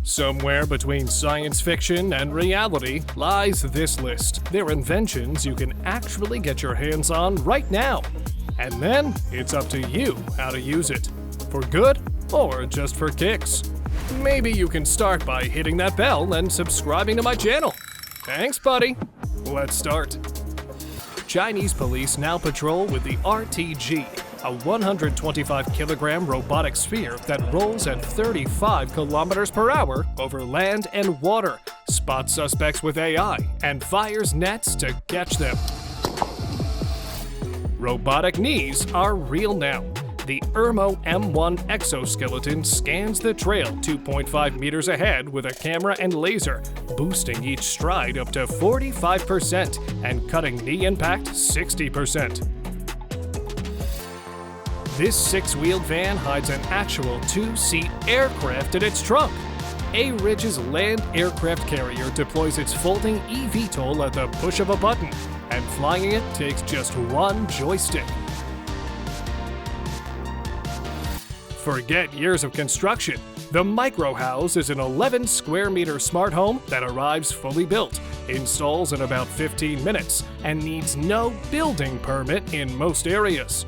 Somewhere between science fiction and reality lies this list. They're inventions you can actually get your hands on right now. And then it's up to you how to use it. For good or just for kicks. Maybe you can start by hitting that bell and subscribing to my channel. Thanks, buddy. Let's start. Chinese police now patrol with the RTG, a 125-kilogram robotic sphere that rolls at 35 kilometers per hour over land and water, spots suspects with AI, and fires nets to catch them. Robotic knees are real now. The ERMO M1 exoskeleton scans the trail 2.5 meters ahead with a camera and laser, boosting each stride up to 45% and cutting knee impact 60%. This six-wheeled van hides an actual two-seat aircraft in its trunk. A-Ridge's land aircraft carrier deploys its folding eVTOL at the push of a button, and flying it takes just one joystick. Forget years of construction. The Micro House is an 11 square meter smart home that arrives fully built, installs in about 15 minutes, and needs no building permit in most areas.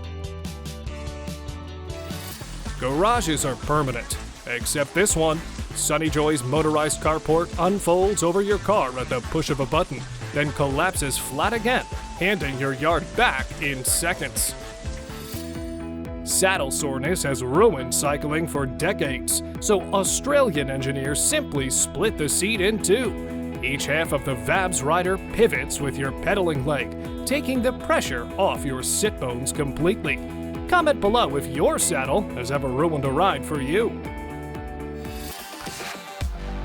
Garages are permanent, except this one. Sunny Joy's motorized carport unfolds over your car at the push of a button, then collapses flat again, handing your yard back in seconds. Saddle soreness has ruined cycling for decades, so Australian engineers simply split the seat in two. Each half of the VABS rider pivots with your pedaling leg, taking the pressure off your sit bones completely. Comment below if your saddle has ever ruined a ride for you.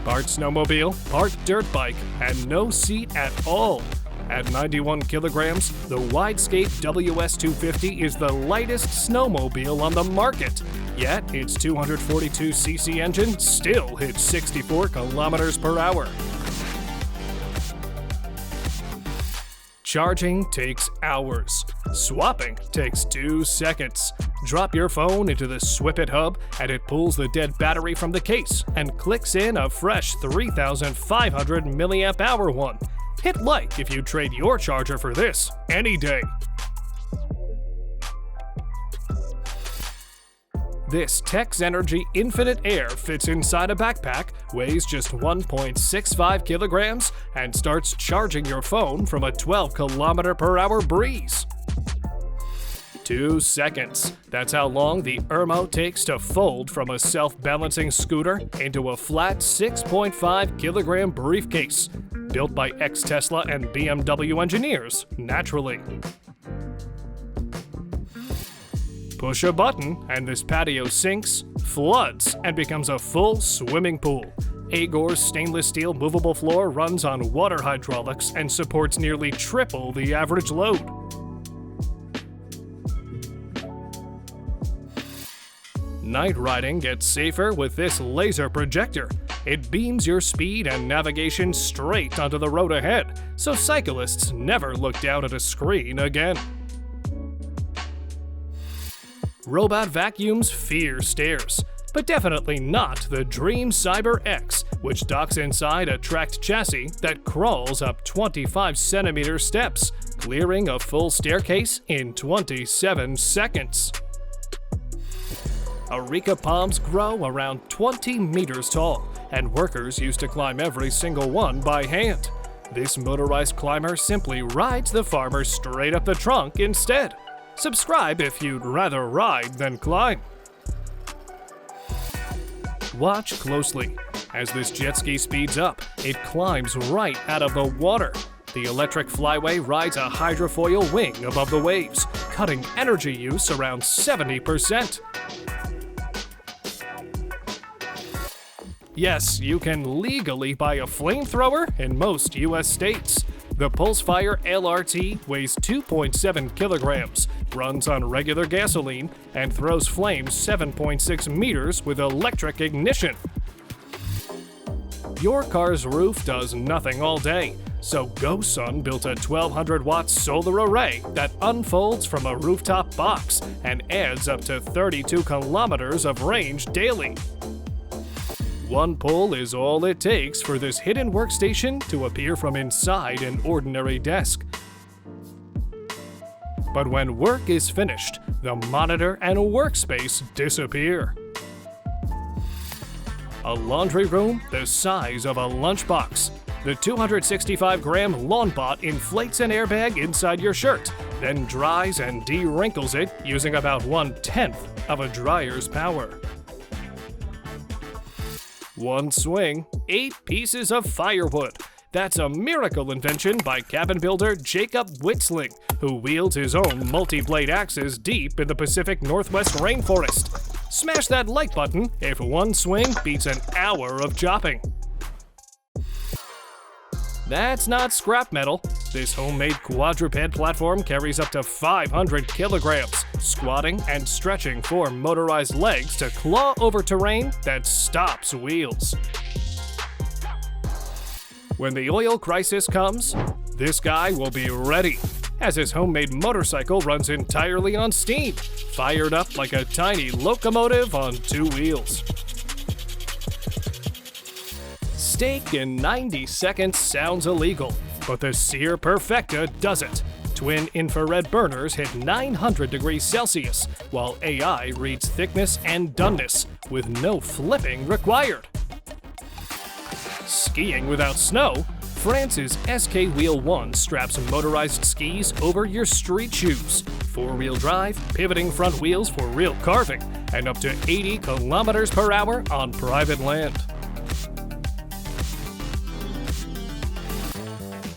Part snowmobile, part dirt bike, and no seat at all. At 91 kilograms, the Widescape WS250 is the lightest snowmobile on the market. Yet, its 242cc engine still hits 64 kilometers per hour. Charging takes hours. Swapping takes 2 seconds. Drop your phone into the Swipit hub and it pulls the dead battery from the case and clicks in a fresh 3,500 milliamp hour one. Hit like if you trade your charger for this any day. This Tex Energy Infinite Air fits inside a backpack, weighs just 1.65 kilograms, and starts charging your phone from a 12 kilometer per hour breeze. 2 seconds. That's how long the ERMO takes to fold from a self-balancing scooter into a flat 6.5 kilogram briefcase. Built by ex-Tesla and BMW engineers, naturally. Push a button and this patio sinks, floods, and becomes a full swimming pool. Agor's stainless steel movable floor runs on water hydraulics and supports nearly triple the average load. Night riding gets safer with this laser projector. It beams your speed and navigation straight onto the road ahead, so cyclists never look down at a screen again. Robot vacuums fear stairs, but definitely not the Dream Cyber X, which docks inside a tracked chassis that crawls up 25 centimeter steps, clearing a full staircase in 27 seconds. Areca palms grow around 20 meters tall, and workers used to climb every single one by hand. This motorized climber simply rides the farmer straight up the trunk instead. Subscribe if you'd rather ride than climb. Watch closely. As this jet ski speeds up, it climbs right out of the water. The electric flyway rides a hydrofoil wing above the waves, cutting energy use around 70%. Yes, you can legally buy a flamethrower in most US states. The Pulsefire LRT weighs 2.7 kilograms, runs on regular gasoline, and throws flames 7.6 meters with electric ignition. Your car's roof does nothing all day, so GoSun built a 1200-watt solar array that unfolds from a rooftop box and adds up to 32 kilometers of range daily. One pull is all it takes for this hidden workstation to appear from inside an ordinary desk. But when work is finished, the monitor and workspace disappear. A laundry room the size of a lunchbox. The 265-gram lawn bot inflates an airbag inside your shirt, then dries and de-wrinkles it using about 1/10 of a dryer's power. One swing, 8 pieces of firewood. That's a miracle invention by cabin builder Jacob Witzling, who wields his own multi-blade axes deep in the Pacific Northwest rainforest. Smash that like button if one swing beats an hour of chopping. That's not scrap metal. This homemade quadruped platform carries up to 500 kilograms, squatting and stretching 4 motorized legs to claw over terrain that stops wheels. When the oil crisis comes, this guy will be ready, as his homemade motorcycle runs entirely on steam, fired up like a tiny locomotive on 2 wheels. Steak in 90 seconds sounds illegal, but the Sear Perfecta doesn't. Twin infrared burners hit 900 degrees Celsius, while AI reads thickness and doneness, with no flipping required. Skiing without snow, France's SK Wheel 1 straps motorized skis over your street shoes. 4-wheel drive, pivoting front wheels for real carving, and up to 80 kilometers per hour on private land.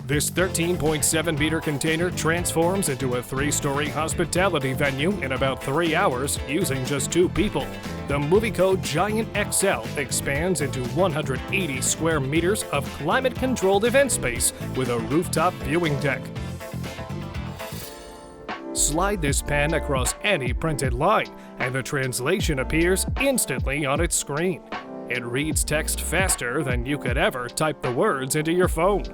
This 13.7-meter container transforms into a 3-story hospitality venue in about 3 hours using just 2 people. The Movico Giant XL expands into 180 square meters of climate-controlled event space with a rooftop viewing deck. Slide this pen across any printed line, and the translation appears instantly on its screen. It reads text faster than you could ever type the words into your phone.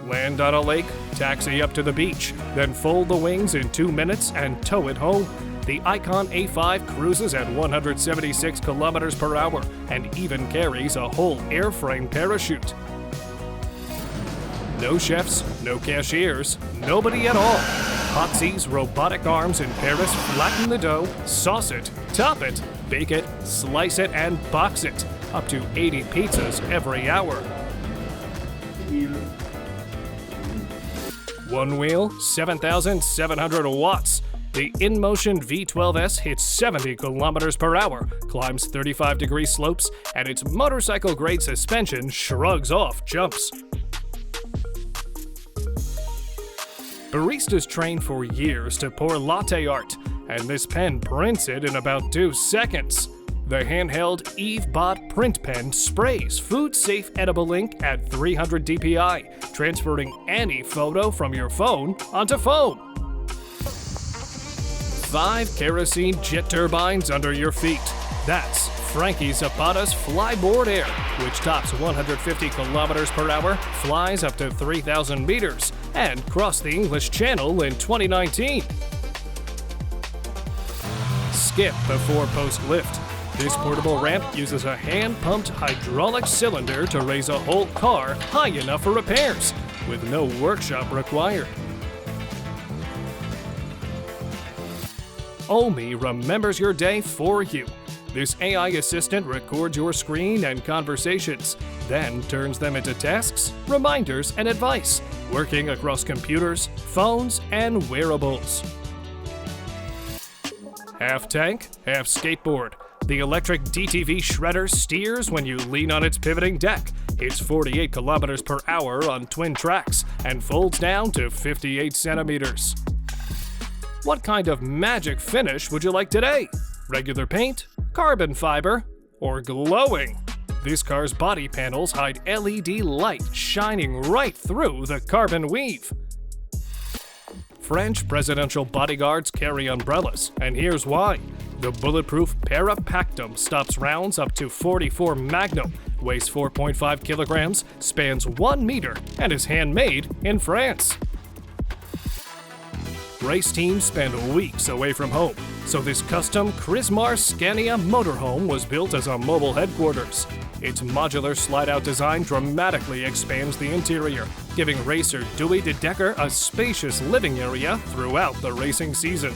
Land on a lake, taxi up to the beach, then fold the wings in 2 minutes and tow it home. The Icon A5 cruises at 176 kilometers per hour and even carries a whole airframe parachute. No chefs, no cashiers, nobody at all. Hoxie's robotic arms in Paris flatten the dough, sauce it, top it, bake it, slice it, and box it. Up to 80 pizzas every hour. One wheel, 7,700 watts. The InMotion V12S hits 70 kilometers per hour, climbs 35-degree slopes, and its motorcycle-grade suspension shrugs off jumps. Baristas train for years to pour latte art, and this pen prints it in about 2 seconds. The handheld EveBot print pen sprays food-safe edible ink at 300 dpi, transferring any photo from your phone onto foam. 5 kerosene jet turbines under your feet. That's Frankie Zapata's Flyboard Air, which tops 150 kilometers per hour, flies up to 3,000 meters, and crossed the English Channel in 2019. Skip the 4-post lift. This portable ramp uses a hand-pumped hydraulic cylinder to raise a whole car high enough for repairs, with no workshop required. Omi remembers your day for you. This AI assistant records your screen and conversations, then turns them into tasks, reminders, and advice, working across computers, phones, and wearables. Half tank, half skateboard. The electric DTV shredder steers when you lean on its pivoting deck, hits 48 kilometers per hour on twin tracks, and folds down to 58 centimeters. What kind of magic finish would you like today? Regular paint, carbon fiber, or glowing? This car's body panels hide LED light shining right through the carbon weave. French presidential bodyguards carry umbrellas, and here's why. The bulletproof Parapactum stops rounds up to 44 Magnum, weighs 4.5 kilograms, spans 1 meter, and is handmade in France. Race teams spend weeks away from home, so this custom Chrismar Scania motorhome was built as a mobile headquarters. Its modular slide-out design dramatically expands the interior, giving racer Dewey DeDecker a spacious living area throughout the racing season.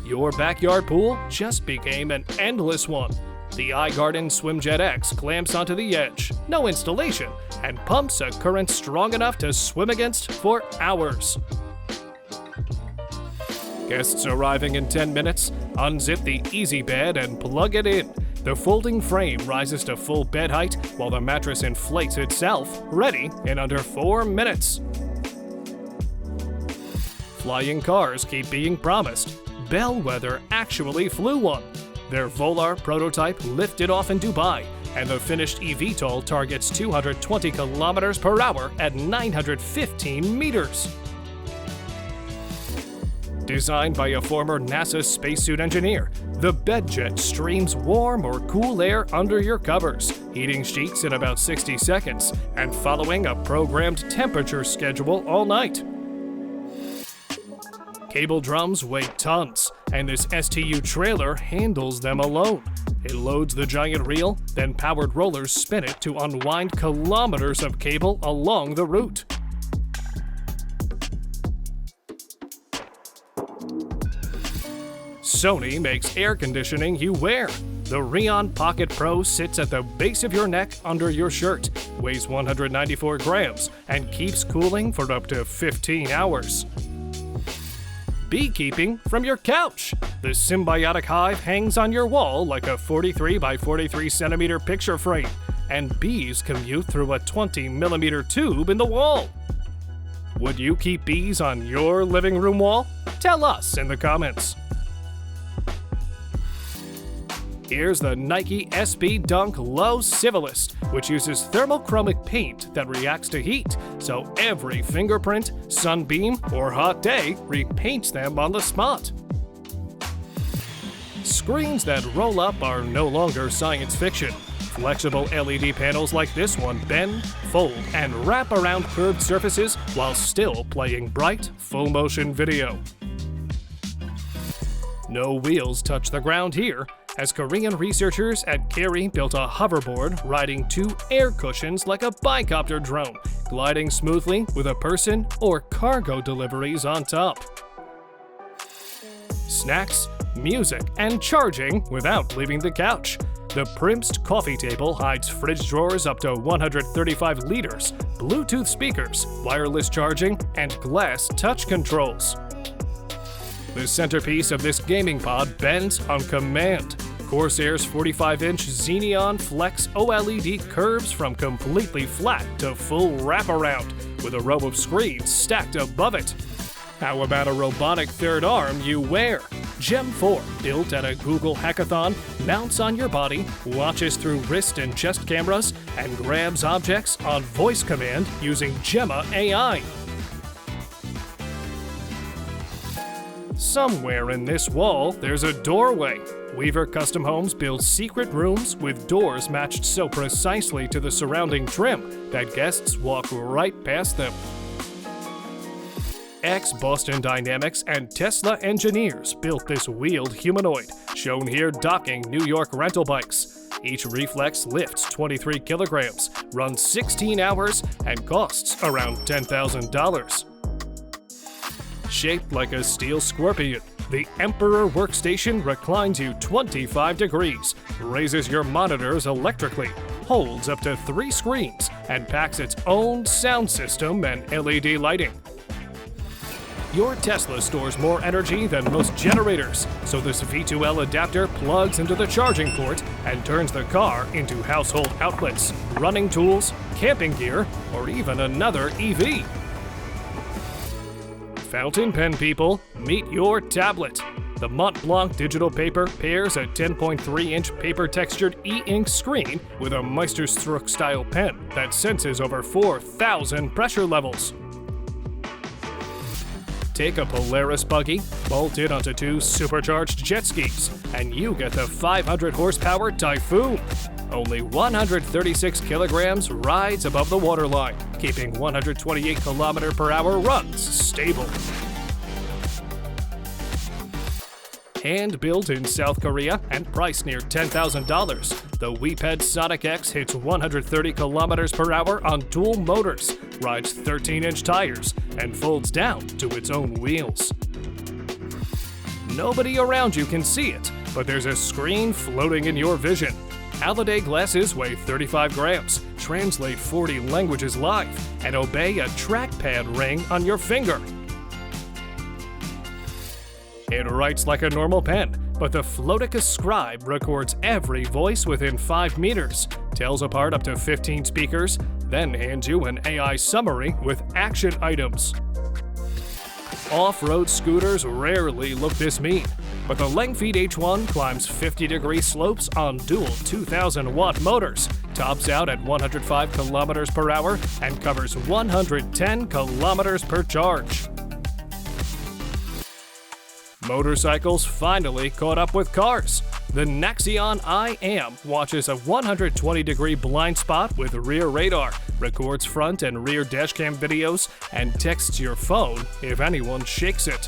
Your backyard pool just became an endless one. The iGarden SwimJet X clamps onto the edge, no installation, and pumps a current strong enough to swim against for hours. Guests arriving in 10 minutes, unzip the easy bed and plug it in. The folding frame rises to full bed height while the mattress inflates itself, ready in under 4 minutes. Flying cars keep being promised. Bellwether actually flew one. Their Volar prototype lifted off in Dubai, and the finished eVTOL targets 220 kilometers per hour at 915 meters. Designed by a former NASA spacesuit engineer, the bedjet streams warm or cool air under your covers, heating sheets in about 60 seconds, and following a programmed temperature schedule all night. Cable drums weigh tons, and this STU trailer handles them alone. It loads the giant reel, then powered rollers spin it to unwind kilometers of cable along the route. Sony makes air conditioning you wear. The Rheon Pocket Pro sits at the base of your neck under your shirt, weighs 194 grams, and keeps cooling for up to 15 hours. Beekeeping from your couch. The symbiotic hive hangs on your wall like a 43 by 43 centimeter picture frame, and bees commute through a 20 millimeter tube in the wall. Would you keep bees on your living room wall? Tell us in the comments. Here's the Nike SB Dunk Low Civilist, which uses thermochromic paint that reacts to heat, so every fingerprint, sunbeam, or hot day repaints them on the spot. Screens that roll up are no longer science fiction. Flexible LED panels like this one bend, fold, and wrap around curved surfaces while still playing bright, full-motion video. No wheels touch the ground here, as Korean researchers at Kerry built a hoverboard riding 2 air cushions like a bicopter drone, gliding smoothly with a person or cargo deliveries on top. Snacks, music, and charging without leaving the couch. The Primst coffee table hides fridge drawers up to 135 liters, Bluetooth speakers, wireless charging, and glass touch controls. The centerpiece of this gaming pod bends on command. Corsair's 45-inch Xeneon Flex OLED curves from completely flat to full wraparound, with a row of screens stacked above it. How about a robotic third arm you wear? Gem 4, built at a Google hackathon, mounts on your body, watches through wrist and chest cameras, and grabs objects on voice command using Gemma AI. Somewhere in this wall, there's a doorway. Weaver Custom Homes builds secret rooms with doors matched so precisely to the surrounding trim that guests walk right past them. Ex-Boston Dynamics and Tesla engineers built this wheeled humanoid, shown here docking New York rental bikes. Each reflex lifts 23 kilograms, runs 16 hours, and costs around $10,000. Shaped like a steel scorpion, the Emperor workstation reclines you 25 degrees, raises your monitors electrically, holds up to 3 screens, and packs its own sound system and LED lighting. Your Tesla stores more energy than most generators, so this V2L adapter plugs into the charging port and turns the car into household outlets, running tools, camping gear, or even another EV. Fountain pen people, meet your tablet. The Mont Blanc digital paper pairs a 10.3-inch paper-textured e-ink screen with a Meisterstruck-style pen that senses over 4,000 pressure levels. Take a Polaris buggy, bolt it onto 2 supercharged jet skis, and you get the 500-horsepower Typhoon. Only 136 kilograms rides above the waterline, keeping 128 km/h runs stable. Hand-built in South Korea and priced near $10,000, the Weaped Sonic X hits 130 kilometers per hour on dual motors, rides 13-inch tires, and folds down to its own wheels. Nobody around you can see it, but there's a screen floating in your vision. Halliday glasses weigh 35 grams, translate 40 languages live, and obey a trackpad ring on your finger. It writes like a normal pen, but the Flotica Scribe records every voice within 5 meters, tells apart up to 15 speakers, then hands you an AI summary with action items. Off-road scooters rarely look this mean, but the Langfeed H1 climbs 50-degree slopes on dual 2,000-watt motors, tops out at 105 kilometers per hour, and covers 110 kilometers per charge. Motorcycles finally caught up with cars. The Nexion I-Am watches a 120-degree blind spot with rear radar, records front and rear dashcam videos, and texts your phone if anyone shakes it.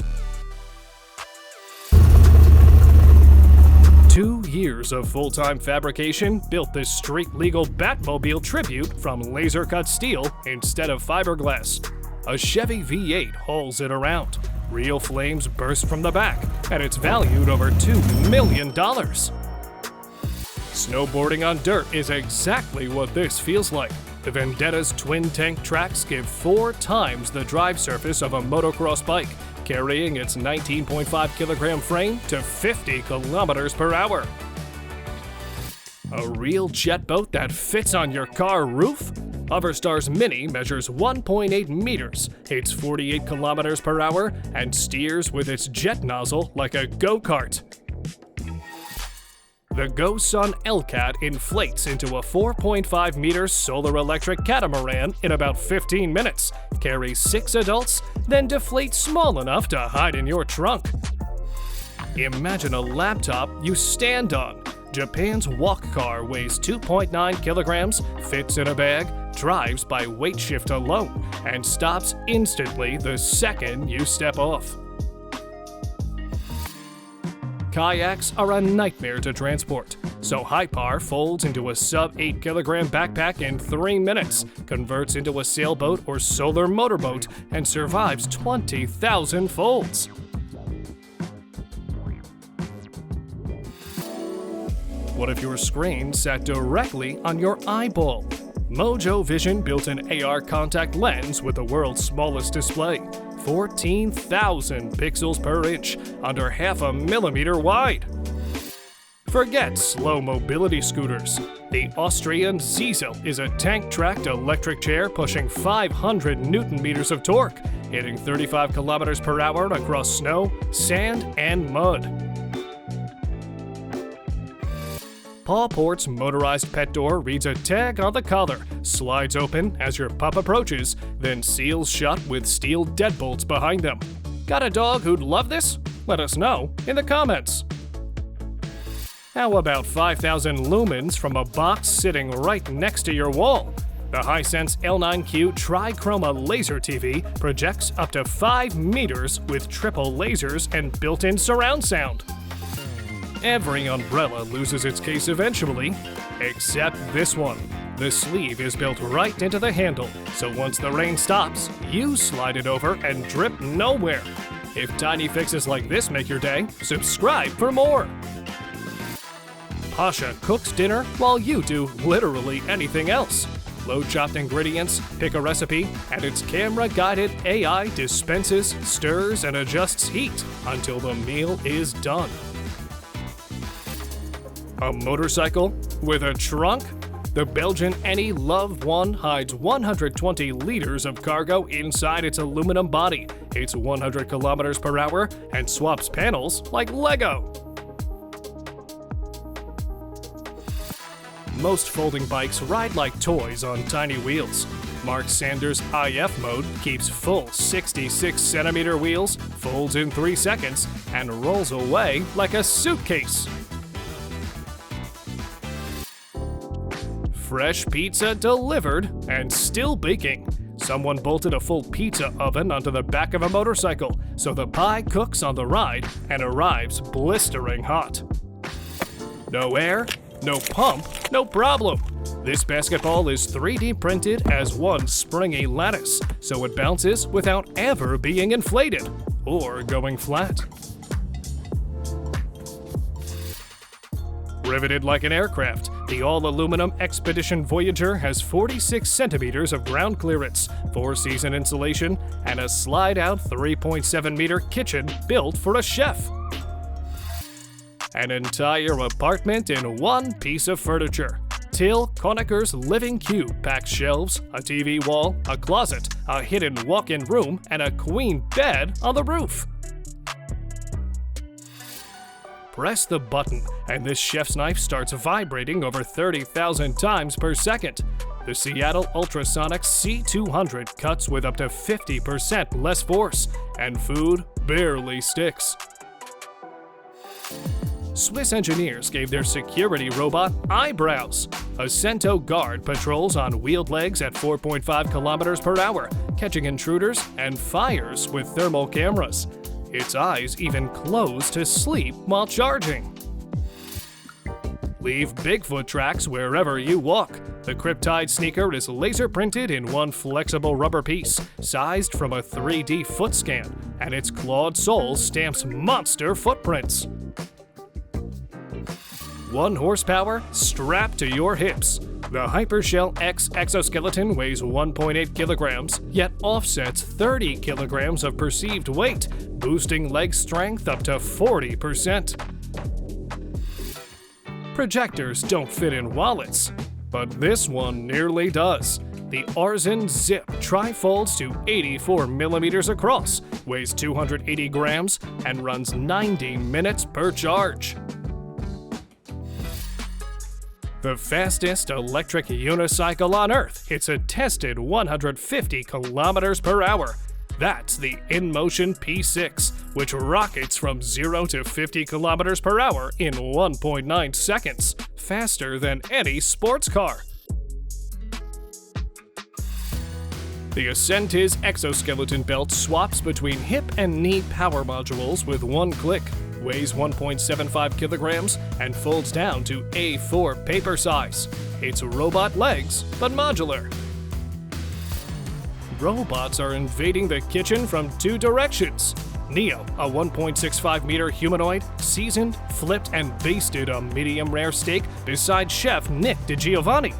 2 years of full-time fabrication built this street-legal Batmobile tribute from laser-cut steel instead of fiberglass. A Chevy V8 hauls it around. Real flames burst from the back, and it's valued over $2 million. Snowboarding on dirt is exactly what this feels like. The Vendetta's twin-tank tracks give 4 times the drive surface of a motocross bike, carrying its 19.5 kilogram frame to 50 kilometers per hour. A real jet boat that fits on your car roof? Hoverstar's Mini measures 1.8 meters, hits 48 kilometers per hour, and steers with its jet nozzle like a go-kart. The GoSun L-Cat inflates into a 4.5 meter solar-electric catamaran in about 15 minutes, carries 6 adults, then deflates small enough to hide in your trunk. Imagine a laptop you stand on. Japan's Walk Car weighs 2.9 kilograms, fits in a bag, drives by weight shift alone, and stops instantly the second you step off. Kayaks are a nightmare to transport, so Hypar folds into a sub-8 kilogram backpack in 3 minutes, converts into a sailboat or solar motorboat, and survives 20,000 folds. What if your screen sat directly on your eyeball? Mojo Vision built an AR contact lens with the world's smallest display, 14,000 pixels per inch, under half a millimeter wide. Forget slow mobility scooters. The Austrian Ziesel is a tank-tracked electric chair pushing 500 Newton-meters of torque, hitting 35 kilometers per hour across snow, sand, and mud. Pawport's motorized pet door reads a tag on the collar, slides open as your pup approaches, then seals shut with steel deadbolts behind them. Got a dog who'd love this? Let us know in the comments. How about 5,000 lumens from a box sitting right next to your wall? The Hisense L9Q Trichroma Laser TV projects up to 5 meters with triple lasers and built-in surround sound. Every umbrella loses its case eventually, except this one. The sleeve is built right into the handle, so once the rain stops, you slide it over and drip nowhere. If tiny fixes like this make your day, subscribe for more. Pasha cooks dinner while you do literally anything else. Load chopped ingredients, pick a recipe, and its camera-guided AI dispenses, stirs, and adjusts heat until the meal is done. A motorcycle with a trunk? The Belgian Any Love 1 hides 120 liters of cargo inside its aluminum body, hits 100 kilometers per hour, and swaps panels like Lego. Most folding bikes ride like toys on tiny wheels. Mark Sanders' IF mode keeps full 66 centimeter wheels, folds in 3 seconds, and rolls away like a suitcase. Fresh pizza delivered and still baking. Someone bolted a full pizza oven onto the back of a motorcycle, so the pie cooks on the ride and arrives blistering hot. No air, no pump, no problem. This basketball is 3D printed as one springy lattice, so it bounces without ever being inflated or going flat. Riveted like an aircraft, the all-aluminum Expedition Voyager has 46 centimeters of ground clearance, 4-season insulation, and a slide-out 3.7-meter kitchen built for a chef. An entire apartment in one piece of furniture. Till Conacher's living cube packs shelves, a TV wall, a closet, a hidden walk-in room, and a queen bed on the roof. Press the button, and this chef's knife starts vibrating over 30,000 times per second. The Seattle Ultrasonic C200 cuts with up to 50% less force, and food barely sticks. Swiss engineers gave their security robot eyebrows. A Cento guard patrols on wheeled legs at 4.5 kilometers per hour, catching intruders and fires with thermal cameras. Its eyes even close to sleep while charging. Leave Bigfoot tracks wherever you walk. The Cryptide sneaker is laser printed in one flexible rubber piece, sized from a 3D foot scan, and its clawed sole stamps monster footprints. 1 horsepower strapped to your hips. The Hypershell X exoskeleton weighs 1.8 kilograms, yet offsets 30 kilograms of perceived weight, boosting leg strength up to 40%. Projectors don't fit in wallets, but this one nearly does. The Arzen Zip trifolds to 84 millimeters across, weighs 280 grams, and runs 90 minutes per charge. The fastest electric unicycle on Earth, it's a tested 150 kilometers per hour. That's the InMotion P6, which rockets from 0 to 50 kilometers per hour in 1.9 seconds, faster than any sports car. The Ascentiz exoskeleton belt swaps between hip and knee power modules with one click, weighs 1.75 kilograms, and folds down to A4 paper size. It's robot legs, but modular. Robots are invading the kitchen from 2 directions. Neo, a 1.65-meter humanoid, seasoned, flipped, and basted a medium-rare steak beside chef Nick DiGiovanni.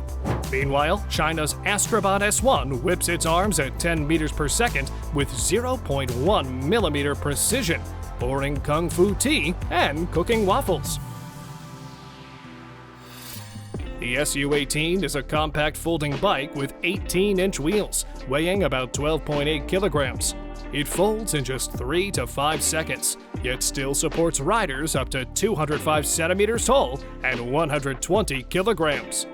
Meanwhile, China's Astrobot S1 whips its arms at 10 meters per second with 0.1 millimeter precision, pouring kung fu tea and cooking waffles. The SU-18 is a compact folding bike with 18-inch wheels, weighing about 12.8 kilograms. It folds in just 3 to 5 seconds, yet still supports riders up to 205 centimeters tall and 120 kilograms.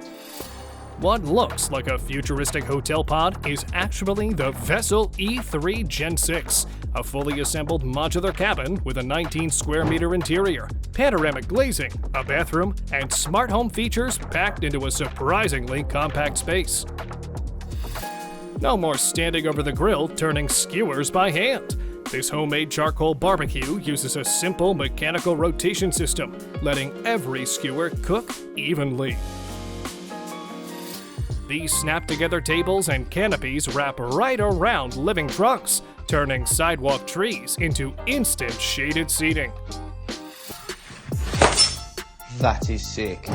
What looks like a futuristic hotel pod is actually the Vessel E3 Gen 6, a fully assembled modular cabin with a 19 square meter interior, panoramic glazing, a bathroom, and smart home features packed into a surprisingly compact space. No more standing over the grill turning skewers by hand. This homemade charcoal barbecue uses a simple mechanical rotation system, letting every skewer cook evenly. These snap-together tables and canopies wrap right around living trunks, turning sidewalk trees into instant shaded seating. That is sick.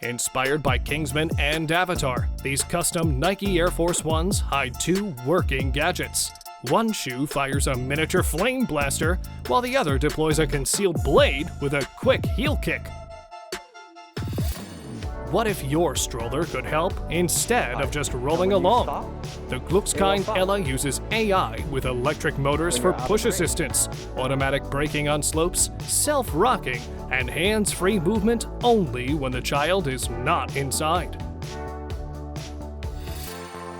Inspired by Kingsman and Avatar, these custom Nike Air Force Ones hide 2 working gadgets. One shoe fires a miniature flame blaster, while the other deploys a concealed blade with a quick heel kick. What if your stroller could help instead of just rolling along? The Gluckskind Ella uses AI with electric motors for push assistance, automatic braking on slopes, self-rocking, and hands-free movement only when the child is not inside.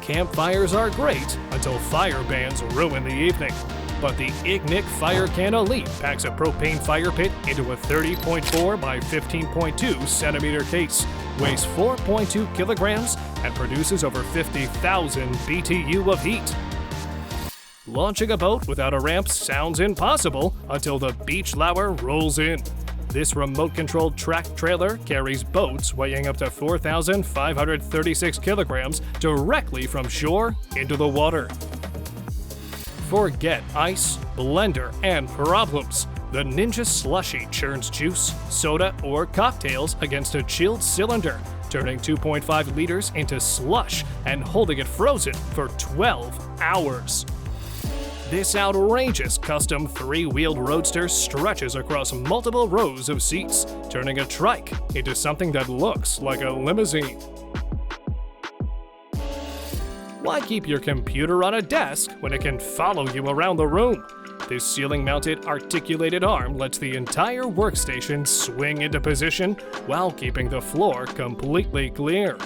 Campfires are great until fire bans ruin the evening. But the Ignik Fire Can Elite packs a propane fire pit into a 30.4 by 15.2 centimeter case, weighs 4.2 kilograms, and produces over 50,000 BTU of heat. Launching a boat without a ramp sounds impossible until the beach lower rolls in. This remote-controlled track trailer carries boats weighing up to 4,536 kilograms directly from shore into the water. Forget ice, blender, and problems. The Ninja Slushie churns juice, soda, or cocktails against a chilled cylinder, turning 2.5 liters into slush and holding it frozen for 12 hours. This outrageous custom three-wheeled roadster stretches across multiple rows of seats, turning a trike into something that looks like a limousine. Why keep your computer on a desk when it can follow you around the room? This ceiling-mounted articulated arm lets the entire workstation swing into position while keeping the floor completely clear.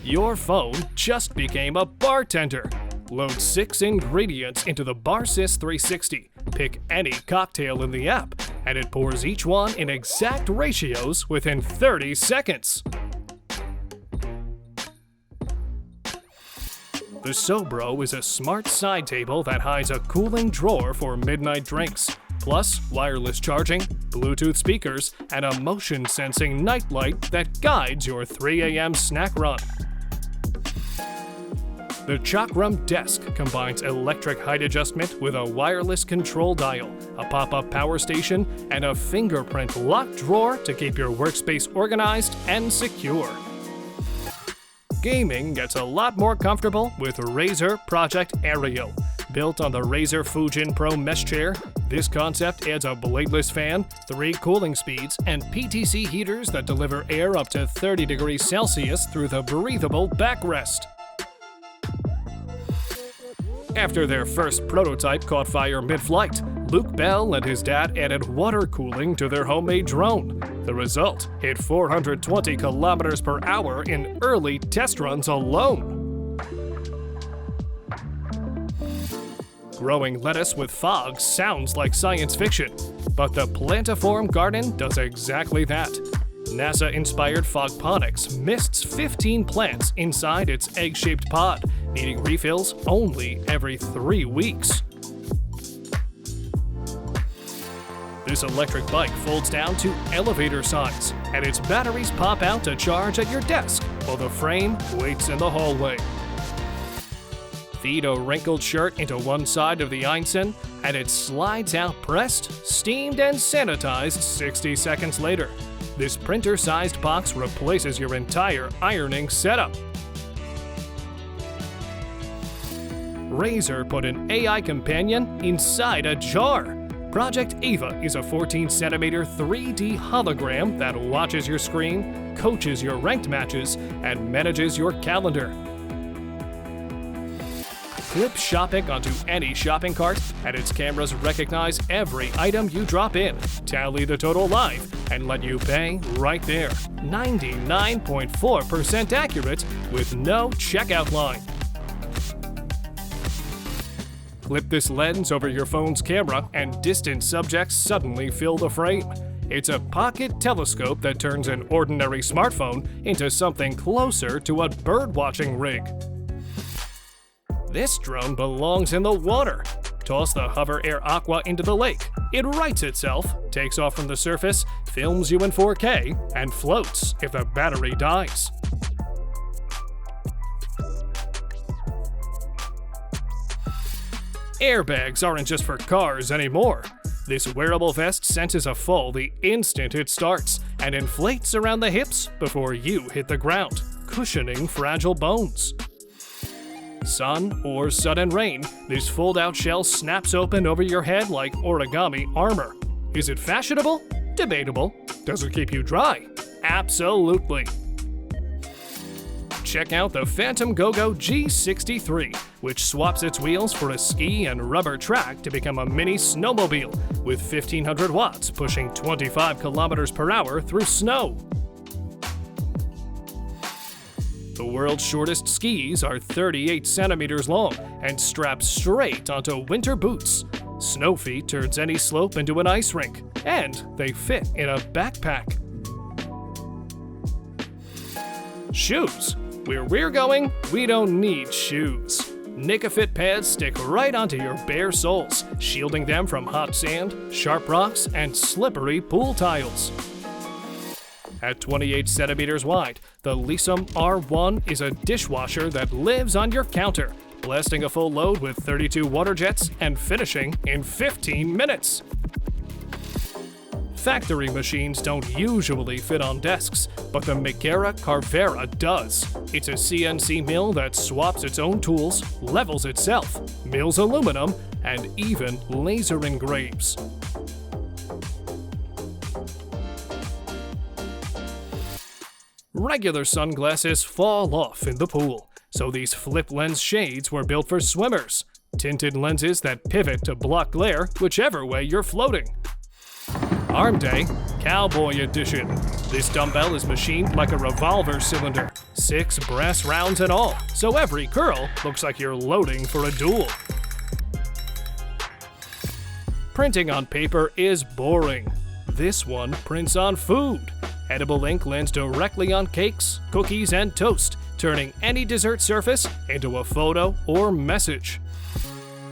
Your phone just became a bartender. Load 6 ingredients into the BarSys 360, pick any cocktail in the app, and it pours each one in exact ratios within 30 seconds. The Sobro is a smart side table that hides a cooling drawer for midnight drinks, plus wireless charging, Bluetooth speakers, and a motion-sensing nightlight that guides your 3 a.m. snack run. The Chakram desk combines electric height adjustment with a wireless control dial, a pop-up power station, and a fingerprint lock drawer to keep your workspace organized and secure. Gaming gets a lot more comfortable with Razer Project Aerial. Built on the Razer Fujin Pro mesh chair, this concept adds a bladeless fan, 3 cooling speeds, and PTC heaters that deliver air up to 30 degrees Celsius through the breathable backrest. After their first prototype caught fire mid-flight, Luke Bell and his dad added water cooling to their homemade drone. The result hit 420 kilometers per hour in early test runs alone. Growing lettuce with fog sounds like science fiction, but the Plantiform garden does exactly that. NASA-inspired Fogponics mists 15 plants inside its egg-shaped pod, needing refills only every 3 weeks. This electric bike folds down to elevator size, and its batteries pop out to charge at your desk while the frame waits in the hallway. Feed a wrinkled shirt into one side of the Einstein, and it slides out pressed, steamed, and sanitized 60 seconds later. This printer-sized box replaces your entire ironing setup. Razer put an AI companion inside a jar. Project Ava is a 14-centimeter 3D hologram that watches your screen, coaches your ranked matches, and manages your calendar. Clip shopping onto any shopping cart, and its cameras recognize every item you drop in, tally the total live, and let you pay right there. 99.4% accurate with no checkout line. Clip this lens over your phone's camera, and distant subjects suddenly fill the frame. It's a pocket telescope that turns an ordinary smartphone into something closer to a bird-watching rig. This drone belongs in the water. Toss the Hover Air Aqua into the lake. It rights itself, takes off from the surface, films you in 4K, and floats if the battery dies. Airbags aren't just for cars anymore. This wearable vest senses a fall the instant it starts and inflates around the hips before you hit the ground, cushioning fragile bones. Sun or sudden rain, this fold-out shell snaps open over your head like origami armor. Is it fashionable? Debatable. Does it keep you dry? Absolutely. Check out the Phantom Go-Go G63, which swaps its wheels for a ski and rubber track to become a mini snowmobile with 1,500 watts pushing 25 kilometers per hour through snow. The world's shortest skis are 38 centimeters long and strap straight onto winter boots. Snow Feet turns any slope into an ice rink, and they fit in a backpack. Shoes. Where we're going, we don't need shoes. Nicka-Fit pads stick right onto your bare soles, shielding them from hot sand, sharp rocks, and slippery pool tiles. At 28 centimeters wide, the Lisum R1 is a dishwasher that lives on your counter, blasting a full load with 32 water jets and finishing in 15 minutes. Factory machines don't usually fit on desks, but the Mikera Carvera does. It's a CNC mill that swaps its own tools, levels itself, mills aluminum, and even laser engraves. Regular sunglasses fall off in the pool, so these flip lens shades were built for swimmers. Tinted lenses that pivot to block glare whichever way you're floating. Arm Day, Cowboy Edition. This dumbbell is machined like a revolver cylinder, 6 brass rounds in all, so every curl looks like you're loading for a duel. Printing on paper is boring. This one prints on food. Edible ink lands directly on cakes, cookies, and toast, turning any dessert surface into a photo or message.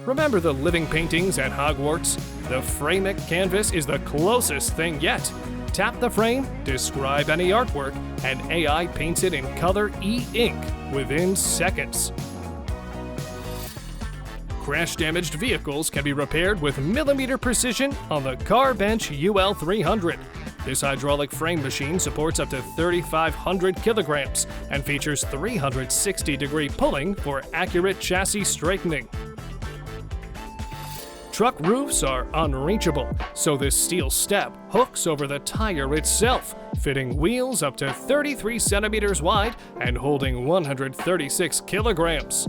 Remember the living paintings at Hogwarts? The Framic canvas is the closest thing yet. Tap the frame, describe any artwork, and AI paints it in color e-ink within seconds. Crash-damaged vehicles can be repaired with millimeter precision on the Car Bench UL300. This hydraulic frame machine supports up to 3,500 kilograms and features 360-degree pulling for accurate chassis straightening. Truck roofs are unreachable, so this steel step hooks over the tire itself, fitting wheels up to 33 centimeters wide and holding 136 kilograms.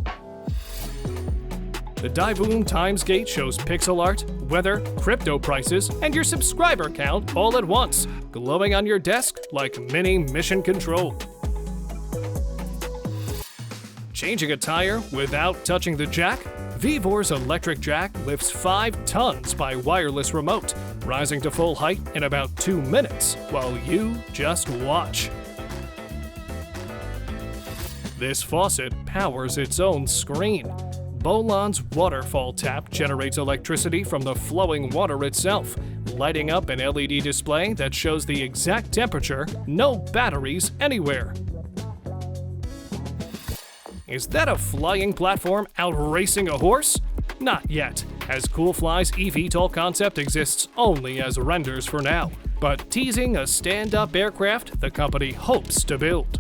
The Divoom Times Gate shows pixel art, weather, crypto prices, and your subscriber count all at once, glowing on your desk like mini mission control. Changing a tire without touching the jack? Vivor's electric jack lifts 5 tons by wireless remote, rising to full height in about 2 minutes, while you just watch. This faucet powers its own screen. Bolon's waterfall tap generates electricity from the flowing water itself, lighting up an LED display that shows the exact temperature, no batteries anywhere. Is that a flying platform outracing a horse? Not yet, as Coolfly's eVTOL concept exists only as renders for now, but teasing a stand-up aircraft the company hopes to build.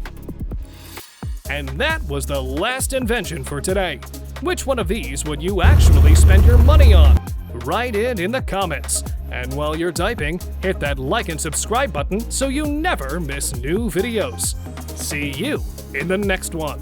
And that was the last invention for today. Which one of these would you actually spend your money on? Write it in the comments. And while you're typing, hit that like and subscribe button so you never miss new videos. See you in the next one.